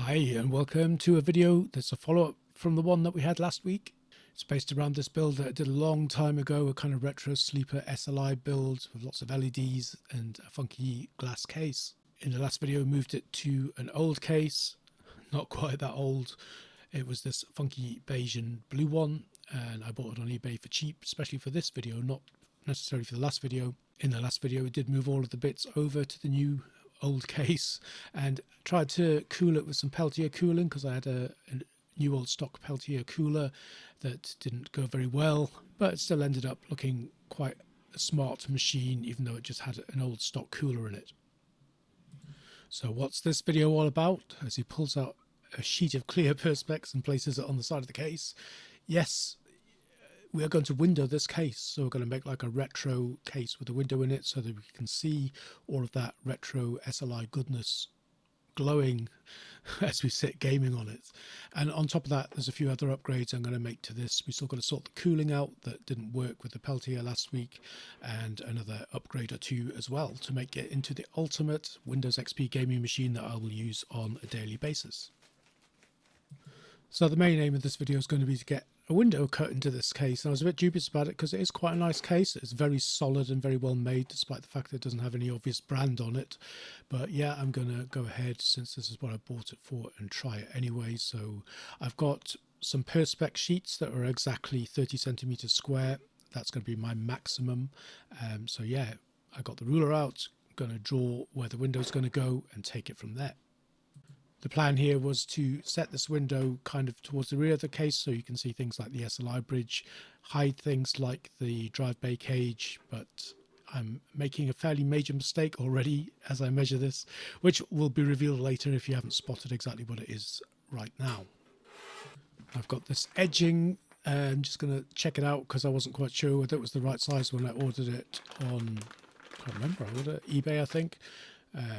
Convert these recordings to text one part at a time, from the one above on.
Hi and welcome to a video that's a follow-up from the one that we had last week. It's based around this build that I did a long time ago, a kind of retro sleeper SLI build with lots of LEDs and a funky glass case. In the last video we moved it to an old case, not quite that old. It was this funky beige and blue one and I bought it on eBay for cheap, especially for this video, not necessarily for the last video. In the last video we did move all of the bits over to the new old case and tried to cool it with some Peltier cooling because I had a new old stock Peltier cooler that didn't go very well, but it still ended up looking quite a smart machine even though it just had an old stock cooler in it. So what's this video all about? As he pulls out a sheet of clear perspex and places it on the side of the case. Yes, we are going to window this case, so we're going to make like a retro case with a window in it so that we can see all of that retro SLI goodness glowing as we sit gaming on it. And on top of that, there's a few other upgrades I'm going to make to this. We still got to sort the cooling out that didn't work with the Peltier last week, and another upgrade or two as well to make it into the ultimate Windows XP gaming machine that I will use on a daily basis. So the main aim of this video is going to be to get a window cut into this case, and I was a bit dubious about it because it is quite a nice case. It's very solid and very well made despite the fact that it doesn't have any obvious brand on it. But yeah, I'm going to go ahead since this is what I bought it for and try it anyway. So I've got some perspex sheets that are exactly 30 centimeters square. That's going to be my maximum. So yeah, I got the ruler out, going to draw where the window is going to go and take it from there. The plan here was to set this window kind of towards the rear of the case so you can see things like the SLI bridge, hide things like the drive bay cage, but I'm making a fairly major mistake already as I measure this, which will be revealed later if you haven't spotted exactly what it is right now. I've got this edging. I'm just going to check it out because I wasn't quite sure whether it was the right size when I ordered it on, I can't remember, I ordered it eBay I think.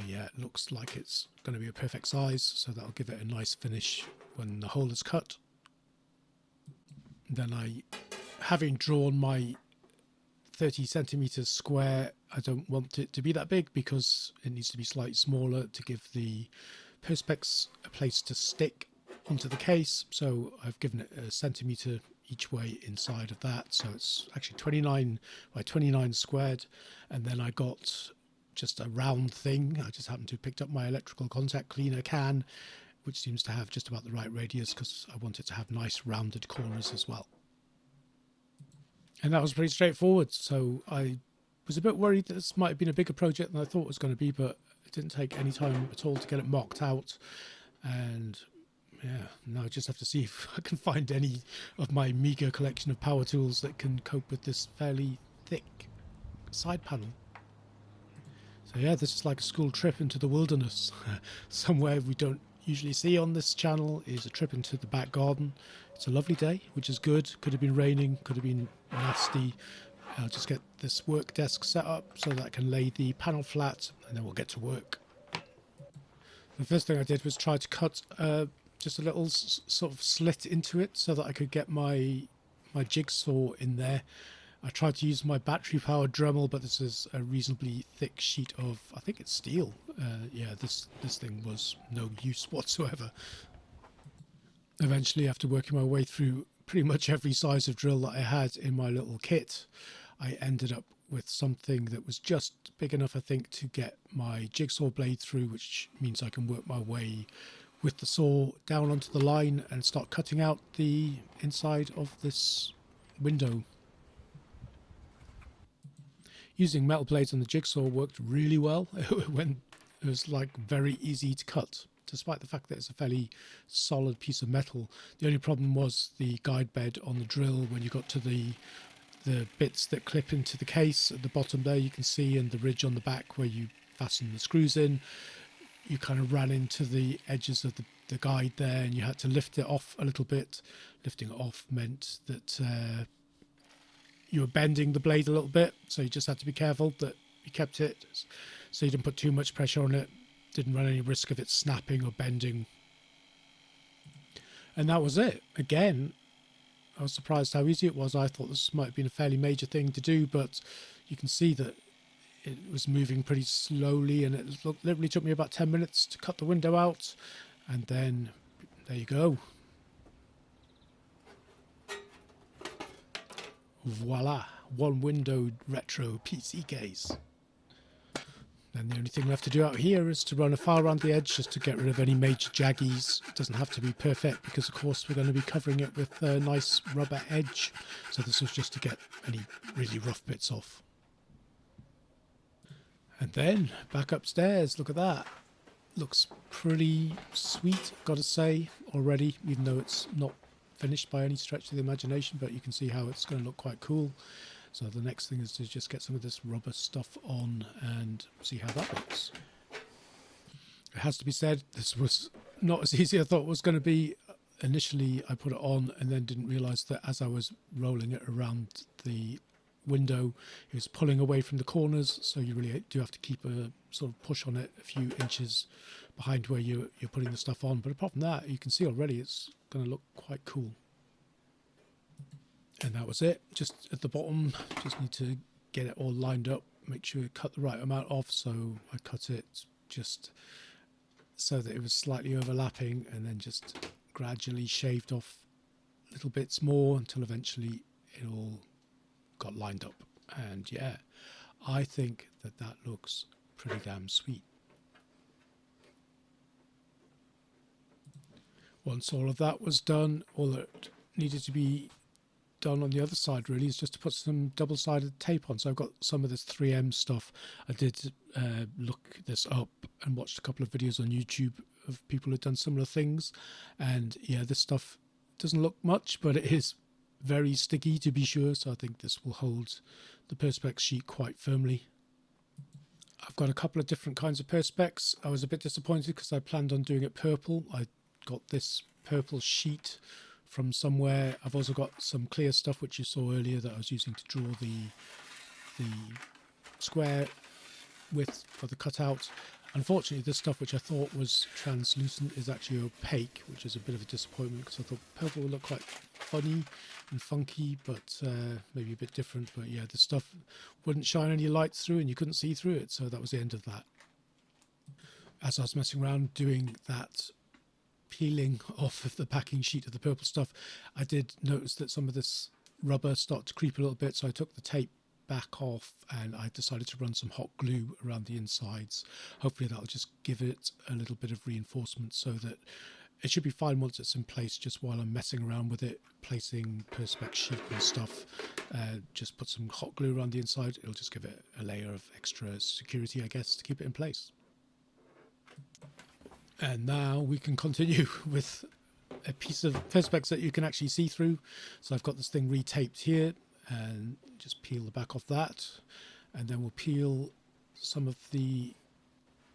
Yeah, it looks like it's going to be a perfect size, so that'll give it a nice finish when the hole is cut. Then having drawn my 30 centimeters square, I don't want it to be that big because it needs to be slightly smaller to give the perspex a place to stick onto the case. So I've given it a centimeter each way inside of that, so it's actually 29 by 29 squared. And then I got just a round thing. I just happened to have picked up my electrical contact cleaner can, which seems to have just about the right radius because I want it to have nice rounded corners as well. And that was pretty straightforward. So I was a bit worried that this might have been a bigger project than I thought it was going to be, but it didn't take any time at all to get it mocked out. And yeah, now I just have to see if I can find any of my meager collection of power tools that can cope with this fairly thick side panel. So yeah, this is like a school trip into the wilderness. Somewhere we don't usually see on this channel is a trip into the back garden. It's a lovely day, which is good. Could have been raining, could have been nasty. I'll just get this work desk set up so that I can lay the panel flat and then we'll get to work. The first thing I did was try to cut just a little sort of slit into it so that I could get my jigsaw in there. I tried to use my battery powered Dremel, but this is a reasonably thick sheet of, I think it's steel. Yeah, this thing was no use whatsoever. Eventually, after working my way through pretty much every size of drill that I had in my little kit, I ended up with something that was just big enough, I think, to get my jigsaw blade through, which means I can work my way with the saw down onto the line and start cutting out the inside of this window. Using metal blades on the jigsaw worked really well. It was like very easy to cut, despite the fact that it's a fairly solid piece of metal. The only problem was the guide bed on the drill when you got to the bits that clip into the case at the bottom there, you can see, and the ridge on the back where you fasten the screws in. You kind of ran into the edges of the guide there and you had to lift it off a little bit. Lifting it off meant that you were bending the blade a little bit, so you just had to be careful that you kept it so you didn't put too much pressure on it, didn't run any risk of it snapping or bending. And that was it. Again, I was surprised how easy it was. I thought this might have been a fairly major thing to do, but you can see that it was moving pretty slowly and it literally took me about 10 minutes to cut the window out. And then there you go. Voila, one windowed retro PC case. And the only thing left to do out here is to run a file around the edge just to get rid of any major jaggies. It doesn't have to be perfect because of course we're going to be covering it with a nice rubber edge. So this was just to get any really rough bits off. And then back upstairs, look at that. Looks pretty sweet, gotta say, already, even though it's not finished by any stretch of the imagination, but you can see how it's going to look quite cool. So the next thing is to just get some of this rubber stuff on and see how that looks. It has to be said, this was not as easy as I thought it was going to be. Initially I put it on and then didn't realise that as I was rolling it around the window it was pulling away from the corners, so you really do have to keep a sort of push on it a few inches behind where you're putting the stuff on. But apart from that, you can see already it's going to look quite cool. And that was it. Just at the bottom, just need to get it all lined up, make sure you cut the right amount off. So I cut it just so that it was slightly overlapping and then just gradually shaved off little bits more until eventually it all got lined up. And yeah, I think that that looks pretty damn sweet. Once all of that was done, all that needed to be done on the other side really is just to put some double-sided tape on. So I've got some of this 3M stuff. I did look this up and watched a couple of videos on YouTube of people who've done similar things, and yeah, this stuff doesn't look much, but it is very sticky to be sure, so I think this will hold the Perspex sheet quite firmly. I've got a couple of different kinds of Perspex. I was a bit disappointed because I planned on doing it purple. I got this purple sheet from somewhere. I've also got some clear stuff which you saw earlier that I was using to draw the square width for the cutout. Unfortunately, this stuff which I thought was translucent is actually opaque, which is a bit of a disappointment because I thought purple would look quite funny and funky, but maybe a bit different. But yeah, the stuff wouldn't shine any light through and you couldn't see through it, so that was the end of that. As I was messing around doing that peeling off of the backing sheet of the purple stuff, I did notice that some of this rubber started to creep a little bit, so I took the tape back off and I decided to run some hot glue around the insides. Hopefully that'll just give it a little bit of reinforcement so that it should be fine once it's in place. Just while I'm messing around with it, placing Perspex sheet and stuff, just put some hot glue around the inside. It'll just give it a layer of extra security, I guess, to keep it in place. And now we can continue with a piece of Perspex that you can actually see through. So I've got this thing retaped here, and just peel the back off that, and then we'll peel some of the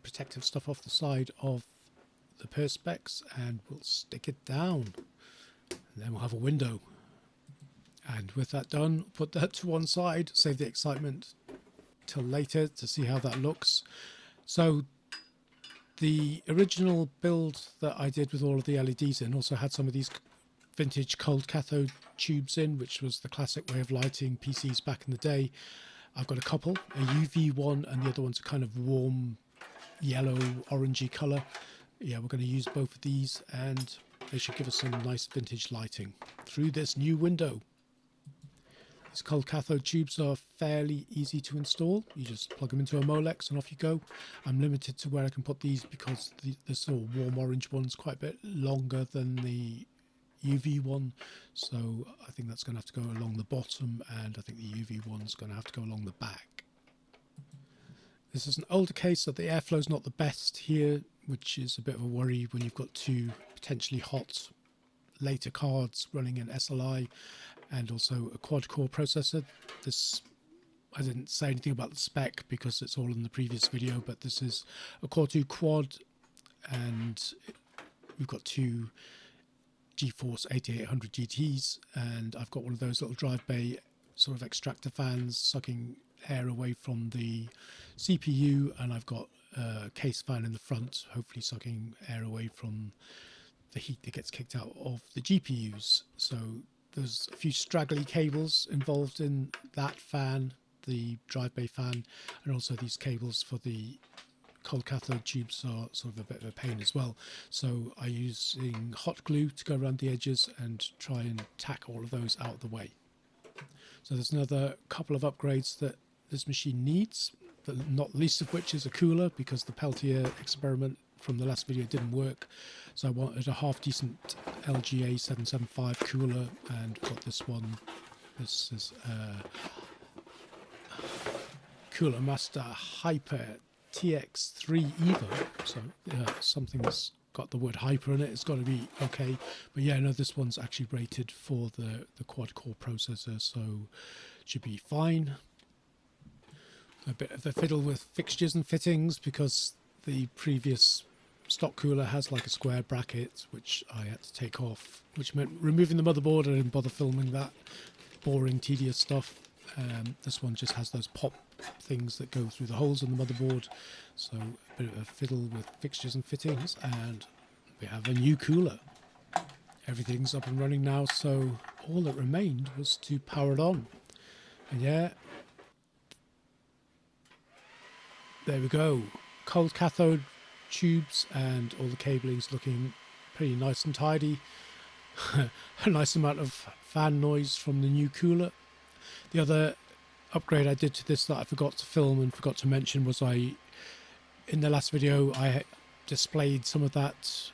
protective stuff off the side of the Perspex and we'll stick it down, and then we'll have a window. And with that done, put that to one side, save the excitement till later to see how that looks. So the original build that I did with all of the LEDs in also had some of these vintage cold cathode tubes in, which was the classic way of lighting PCs back in the day. I've got a couple, a UV one and the other one's a kind of warm yellow orangey colour. Yeah, we're going to use both of these and they should give us some nice vintage lighting through this new window. These cold cathode tubes are fairly easy to install. You just plug them into a Molex and off you go. I'm limited to where I can put these because the sort of warm orange one's quite a bit longer than the UV one, so I think that's going to have to go along the bottom, and I think the UV one's going to have to go along the back. This is an older case, so the airflow's not the best here, which is a bit of a worry when you've got two potentially hot later cards running an SLI and also a quad-core processor. This, I didn't say anything about the spec because it's all in the previous video, but this is a Core 2 quad, and we've got two GeForce 8800 GTs, and I've got one of those little drive bay sort of extractor fans sucking air away from the CPU, and I've got a case fan in the front, hopefully sucking air away from the heat that gets kicked out of the GPUs. So there's a few straggly cables involved in that fan, the drive bay fan, and also these cables for the cold cathode tubes are sort of a bit of a pain as well. So I'm using hot glue to go around the edges and try and tack all of those out of the way. So there's another couple of upgrades that this machine needs, but not least of which is a cooler, because the Peltier experiment from the last video didn't work. So I wanted a half decent LGA 775 cooler, and got this one. This is Cooler Master Hyper TX3 Evo. So something that's got the word hyper in it, it's got to be okay. But yeah, no, this one's actually rated for the quad core processor, so it should be fine. A bit of a fiddle with fixtures and fittings, because the previous stock cooler has like a square bracket which I had to take off, which meant removing the motherboard. I didn't bother filming that boring, tedious stuff. This one just has those pop things that go through the holes in the motherboard, so a bit of a fiddle with fixtures and fittings, and we have a new cooler. Everything's up and running now, so all that remained was to power it on. And yeah, there we go. Cold cathode tubes and all the cabling's looking pretty nice and tidy. A nice amount of fan noise from the new cooler. The other upgrade I did to this that I forgot to film and forgot to mention was in the last video I displayed some of that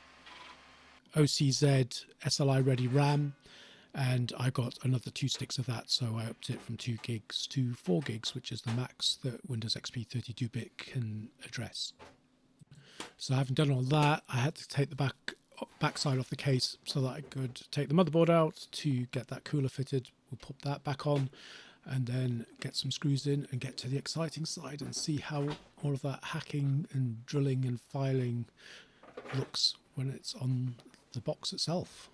OCZ SLI ready RAM, and I got another 2 sticks of that, so I upped it from 2 gigs to 4 gigs, which is the max that Windows XP 32-bit can address. So having done all that, I had to take the backside off the case so that I could take the motherboard out to get that cooler fitted. We'll pop that back on and then get some screws in and get to the exciting side and see how all of that hacking and drilling and filing looks when it's on the box itself.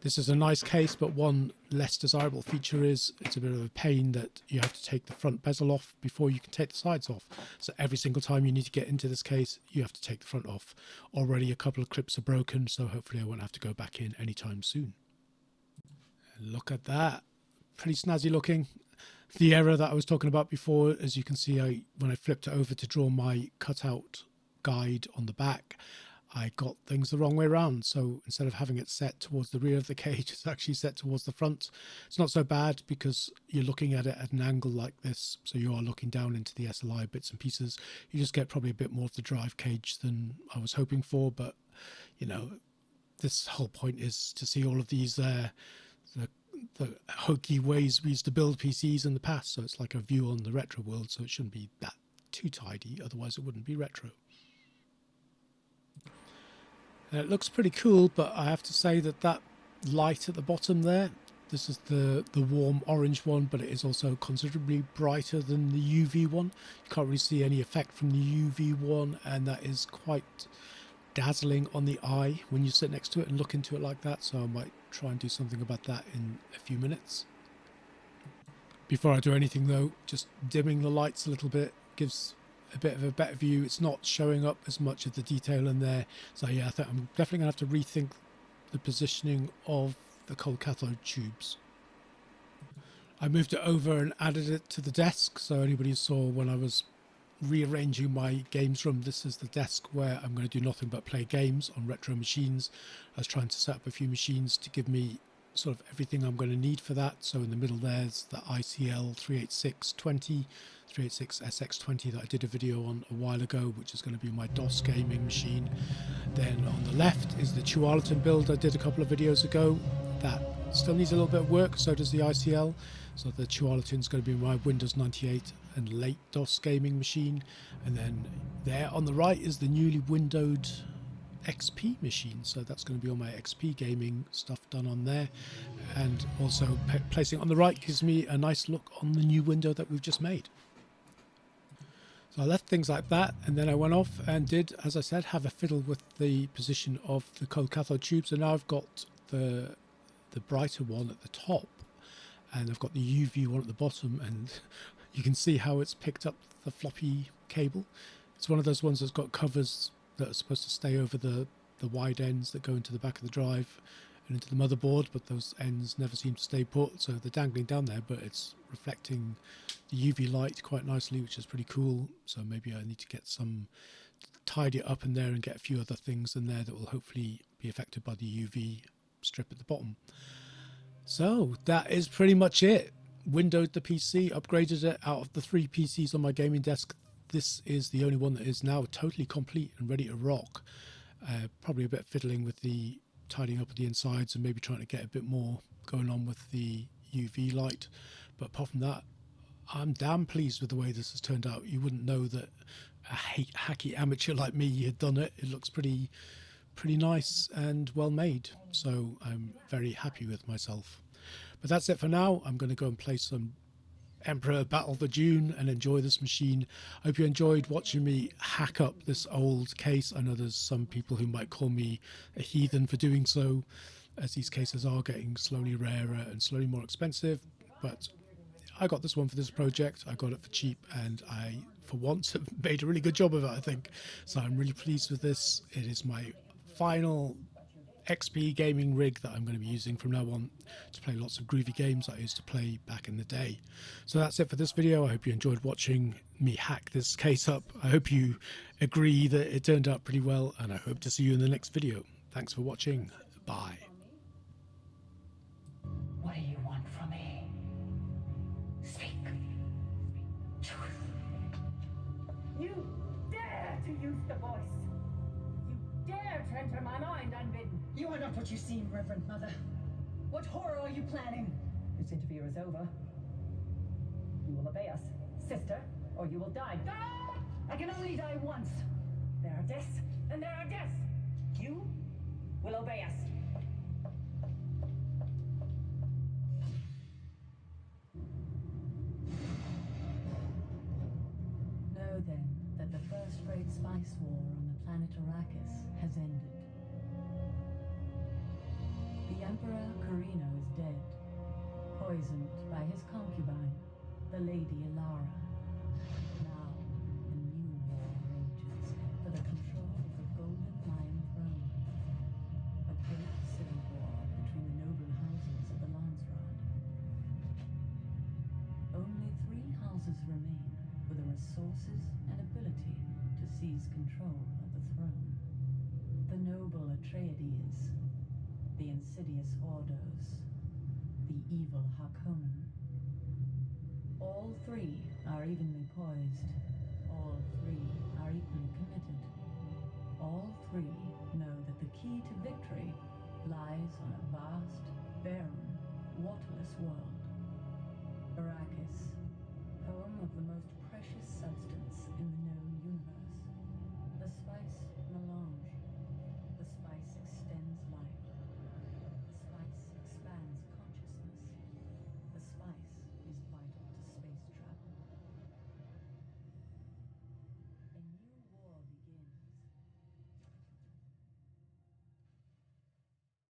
This is a nice case, but one less desirable feature is it's a bit of a pain that you have to take the front bezel off before you can take the sides off. So every single time you need to get into this case, you have to take the front off. Already a couple of clips are broken, so hopefully I won't have to go back in anytime soon. And look at that. Pretty snazzy looking. The error that I was talking about before, as you can see, when I flipped it over to draw my cutout guide on the back, I got things the wrong way around. So instead of having it set towards the rear of the cage, it's actually set towards the front. It's not so bad because you're looking at it at an angle like this, so you are looking down into the SLI bits and pieces. You just get probably a bit more of the drive cage than I was hoping for, but you know, this whole point is to see all of these the hokey ways we used to build PCs in the past. So it's like a view on the retro world, so it shouldn't be that too tidy, otherwise it wouldn't be retro. It looks pretty cool, but I have to say that light at the bottom there, this is the warm orange one, but it is also considerably brighter than the UV one. You can't really see any effect from the UV one, and that is quite dazzling on the eye when you sit next to it and look into it like that, so I might try and do something about that in a few minutes. Before I do anything though, just dimming the lights a little bit gives a bit of a better view. It's not showing up as much of the detail in there, so yeah, I think I'm definitely going to have to rethink the positioning of the cold cathode tubes. I moved it over and added it to the desk, so anybody saw when I was rearranging my games room, this is the desk where I'm going to do nothing but play games on retro machines. I was trying to set up a few machines to give me sort of everything I'm going to need for that. So in the middle there's the ICL 38620, 386SX20 that I did a video on a while ago, which is going to be my DOS gaming machine. Then on the left is the Tualatin build I did a couple of videos ago. That still needs a little bit of work, so does the ICL. So the Tualatin is going to be my Windows 98 and late DOS gaming machine. And then there on the right is the newly windowed XP machine, so that's going to be all my XP gaming stuff done on there. And also placing it on the right gives me a nice look on the new window that we've just made. So I left things like that, and then I went off and did, as I said, have a fiddle with the position of the cold cathode tubes. And now I've got the brighter one at the top, and I've got the UV one at the bottom, and you can see how it's picked up the floppy cable. It's one of those ones that's got covers that are supposed to stay over the wide ends that go into the back of the drive, and into the motherboard, but those ends never seem to stay put, so they're dangling down there, but it's reflecting the UV light quite nicely, which is pretty cool. So maybe I need to get some, tidy it up in there and get a few other things in there that will hopefully be affected by the UV strip at the bottom. So that is pretty much it. Windowed the PC, upgraded it. Out of the 3 PCs on my gaming desk, this is the only one that is now totally complete and ready to rock. Probably a bit fiddling with the tidying up of the insides and maybe trying to get a bit more going on with the UV light. But apart from that, I'm damn pleased with the way this has turned out. You wouldn't know that a hacky amateur like me had done it. It looks pretty nice and well made. So I'm very happy with myself. But that's it for now. I'm going to go and play some Emperor Battle for Dune and enjoy this machine. I hope you enjoyed watching me hack up this old case. I know there's some people who might call me a heathen for doing so, as these cases are getting slowly rarer and slowly more expensive. But I got this one for this project. I got it for cheap, and I, for once, have made a really good job of it, I think. So I'm really pleased with this. It is my final XP gaming rig that I'm going to be using from now on to play lots of groovy games I used to play back in the day. So that's it for this video. I hope you enjoyed watching me hack this case up. I hope you agree that it turned out pretty well, and I hope to see you in the next video. Thanks for watching. Bye. What do you want from me? Speak. Truth. You dare to use the voice. You dare to enter my mind unbidden. You are not what you seem, Reverend Mother. What horror are you planning? This interview is over. You will obey us, sister, or you will die. Ah! I can only die once. There are deaths, and there are deaths. You will obey us. Know then that the first great spice war on the planet Arrakis has ended. The Emperor Corrino is dead, poisoned by his concubine, the Lady Ilara. Now, a new war rages for the control of the Golden Lion Throne. A great civil war between the noble houses of the Landsraad. Only 3 houses remain with the resources and ability to seize control of the throne. The noble Atreides, the insidious Ordos, the evil Harkonnen. All 3 are evenly poised. All 3 are equally committed. All 3